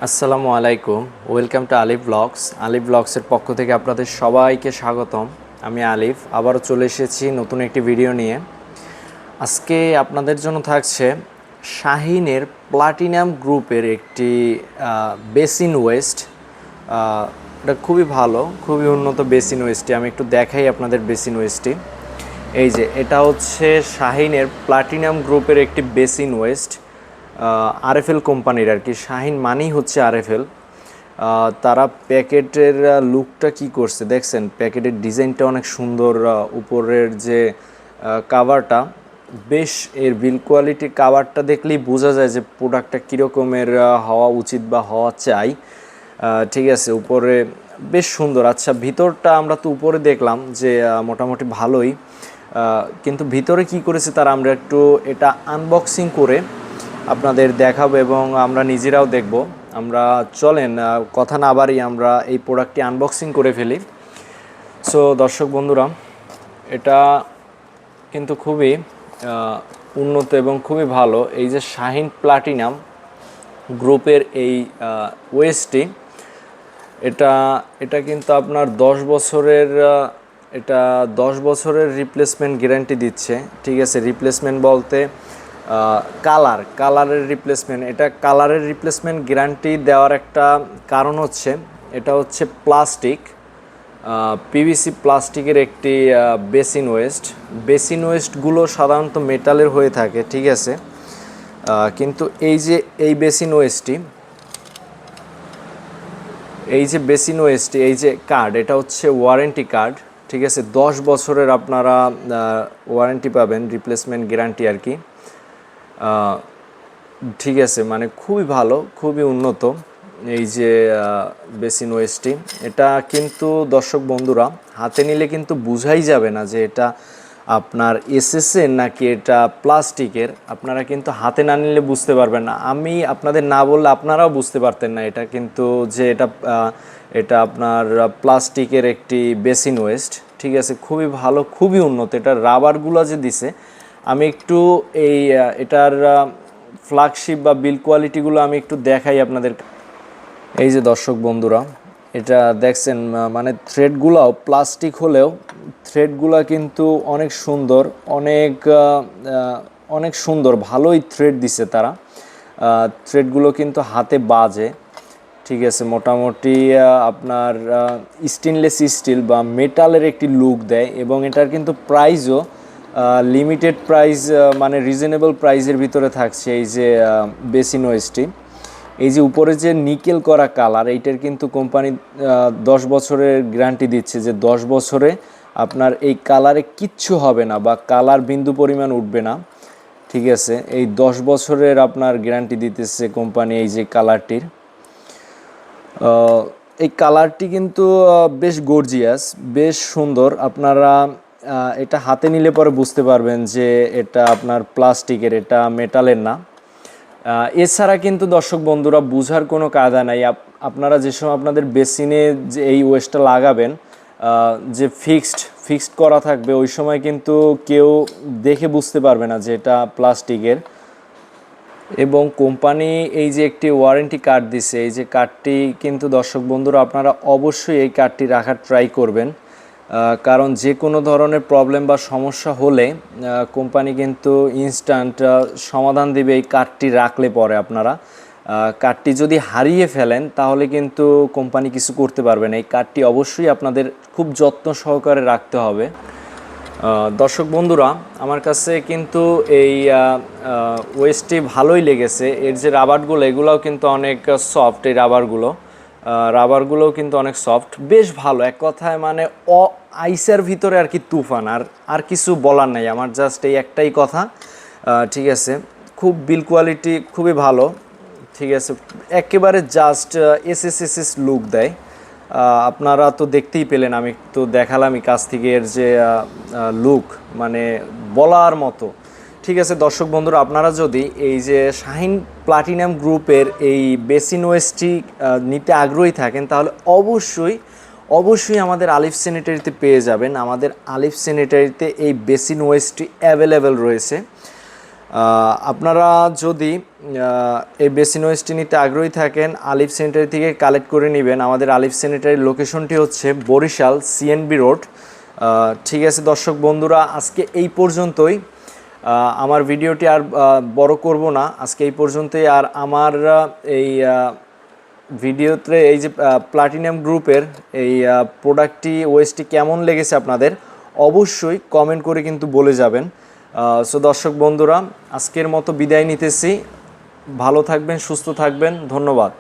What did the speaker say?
আসসালামু আলাইকুম। Welcome to Alif blogs. আলিফ ব্লগসের পক্ষ থেকে আপনাদের সবাইকে স্বাগতম। আমি আলিফ, আবারও চলে এসেছি নতুন একটি ভিডিও নিয়ে। আজকে আপনাদের জন্য থাকছে শাহিনের প্লাটিনাম গ্রুপের একটি বেসিন ওয়েস্ট। এটা খুবই ভালো, খুবই উন্নত বেসিন ওয়েস্টটি। আমি একটু দেখাই আপনাদের বেসিন ওয়েস্টটি। এই যে এটা হচ্ছে শাহিনের প্লাটিনাম গ্রুপের একটি বেসিন ওয়েস্ট, আরএফএল কোম্পানির আর কি। শাহিন মানেই হচ্ছে আরএফএল। তারা প্যাকেটের লুকটা কি করছে দেখছেন, প্যাকেটের ডিজাইনটা অনেক সুন্দর। উপরের যে কাভারটা বেশ, এর বিল কোয়ালিটি কাভারটা দেখলেই বোঝা যায় যে প্রোডাক্টটা কীরকমের হওয়া উচিত বা হওয়া চাই। ঠিক আছে, উপরে বেশ সুন্দর। আচ্ছা, ভিতরটা আমরা তো উপরে দেখলাম যে মোটামুটি ভালোই, কিন্তু ভিতরে কি করেছে তারা আমরা একটু এটা আনবক্সিং করে আপনাদের দেখাবো এবং আমরা নিজেরাও দেখব। আমরা চলেন কথা না বাড়িয়ে আমরা এই প্রোডাক্টটি আনবক্সিং করে ফেলি। সো দর্শক বন্ধুরা, এটা কিন্তু খুবই উন্নত এবং খুবই ভালো। এই যে শাহিন প্লাটিনাম গ্রুপের এই ওয়েস্টটি, এটা এটা কিন্তু আপনার 10 বছরের, এটা 10 বছরের রিপ্লেসমেন্ট গ্যারান্টি দিচ্ছে। ঠিক আছে, রিপ্লেসমেন্ট বলতে কালারের রিপ্লেসমেন্ট। এটা কালারের রিপ্লেসমেন্ট গ্যারান্টি দেওয়ার একটা কারণ হচ্ছে, এটা হচ্ছে প্লাস্টিক, পিভিসি প্লাস্টিকের একটি বেসিন ওয়েস্টগুলো সাধারণত মেটালের হয়ে থাকে। ঠিক আছে, কিন্তু এই যে এই বেসিন ওয়েস্টটি, এই যে কার্ড, এটা হচ্ছে ওয়ারেন্টি কার্ড। ঠিক আছে, 10 বছরের আপনারা ওয়ারেন্টি পাবেন, রিপ্লেসমেন্ট গ্যারান্টি আর কি। ঠিক আছে, মানে খুবই ভালো, খুবই উন্নত এই যে বেসিন ওয়েস্টটি। এটা কিন্তু দর্শক বন্ধুরা হাতে নিলে কিন্তু বোঝাই যাবে না যে এটা আপনার এসএসের নাকি এটা প্লাস্টিকের। আপনারা কিন্তু হাতে না নিলে বুঝতে পারবেন না। আমি আপনাদের না বললে আপনারাও বুঝতে পারতেন না এটা কিন্তু, যে এটা আপনার প্লাস্টিকের একটি বেসিন ওয়েস্ট। ঠিক আছে, খুবই ভালো, খুবই উন্নত। এটা রাবারগুলো যে দিছে, আমি একটু এই এটার ফ্ল্যাগশিপ বা বিল কোয়ালিটিগুলো আমি একটু দেখাই আপনাদের। এই যে দর্শক বন্ধুরা, এটা দেখছেন, মানে থ্রেডগুলোও প্লাস্টিক হলেও থ্রেডগুলো কিন্তু অনেক সুন্দর, অনেক সুন্দর, ভালোই থ্রেড দিছে তারা। থ্রেডগুলো কিন্তু হাতে বাজে। ঠিক আছে, মোটামুটি আপনার স্টেনলেস স্টিল বা মেটালের একটি লুক দেয় এবং এটার কিন্তু প্রাইসও লিমিটেড প্রাইস, মানে রিজনেবল প্রাইসের ভিতরে থাকছে। এই যে বেসিন ওয়েস্টটি, এই যে উপরে যে নিকেল করা কালার, এইটার কিন্তু কোম্পানি 10 বছরের গ্যারান্টি দিচ্ছে যে 10 বছরে আপনার এই কালারে কিচ্ছু হবে না বা কালার বিন্দু পরিমাণ উঠবে না। ঠিক আছে, এই 10 বছরের আপনার গ্যারান্টি দিতেছে কোম্পানি এই যে কালারটির। এই কালারটি কিন্তু বেশ গর্জিয়াস, বেশ সুন্দর। আপনারা এটা হাতে নিলে পরে বুঝতে পারবেন যে এটা আপনার প্লাস্টিকের, এটা মেটালের না। এছাড়া কিন্তু দর্শক বন্ধুরা বুঝার কোনো কায়দা নাই। আপনারা যে সময় আপনাদের বেসিনে যে এই ওয়েস্টটা লাগাবেন, যে ফিক্সড করা থাকবে, ওই সময় কিন্তু কেউ দেখে বুঝতে পারবে না যে এটা প্লাস্টিকের। এবং কোম্পানি এই যে একটি ওয়ারেন্টি কার্ড দিছে, এই যে কার্ডটি কিন্তু দর্শক বন্ধুরা আপনারা অবশ্যই এই কার্ডটি রাখার ট্রাই করবেন, কারণ যে কোনো ধরনের প্রবলেম বা সমস্যা হলে কোম্পানি কিন্তু ইনস্ট্যান্ট সমাধান দিবে এই কার্ডটি রাখলে পরে। আপনারা কার্ডটি যদি হারিয়ে ফেলেন তাহলে কিন্তু কোম্পানি কিছু করতে পারবে না। এই কার্ডটি অবশ্যই আপনাদের খুব যত্ন সহকারে রাখতে হবে। দর্শক বন্ধুরা, আমার কাছে কিন্তু এই ওয়েস্টটি ভালোই লেগেছে। এর যে রাবারগুলো, এগুলোও কিন্তু অনেক সফট। এই রাবারগুলোও কিন্তু অনেক সফট, বেশ ভালো। এক কথায় মানে আইসের ভিতরে আর কি তুফান। আর কিছু বলার নাই আমার, জাস্ট এই একটাই কথা। ঠিক আছে, খুব বিল কোয়ালিটি খুবই ভালো। ঠিক আছে, একেবারে জাস্ট এসএস লুক দেয়। আপনারা তো দেখতেই পেলেন, আমি তো দেখালামই কাছ থেকে এর যে লুক, মানে বলার মতো। ঠিক আছে দর্শক বন্ধুরা, আপনারা যদি এই যে শাহিন প্লাটিনাম গ্রুপের এই বেসিন ওয়েস্টটি নিতে আগ্রহী থাকেন তাহলে অবশ্যই আমাদের আলিফ স্যানিটারিতে পেয়ে যাবেন। আমাদের আলিফ স্যানিটারিতে এই বেসিন ওয়েস্টটি অ্যাভেলেবেল রয়েছে। আপনারা যদি এই বেসিন ওয়েস্টটি নিতে আগ্রহী থাকেন, আলিফ স্যানিটারি থেকে কালেক্ট করে নেবেন। আমাদের আলিফ স্যানিটারির লোকেশনটি হচ্ছে বরিশাল সিএনবি রোড। ঠিক আছে দর্শক বন্ধুরা, আজকে এই পর্যন্তই। আমার ভিডিওটি আর বড় করব না, আজকে এই পর্যন্তই। আর আমার এই ভিডিওতে এই যে প্লাটিনাম গ্রুপের এই প্রোডাক্টটি ওয়েস্টটি কেমন লেগেছে আপনাদের অবশ্যই কমেন্ট করে কিন্তু বলে যাবেন। সো দর্শক বন্ধুরা, আজকের মতো বিদায় নিতেছি। ভালো থাকবেন, সুস্থ থাকবেন, ধন্যবাদ।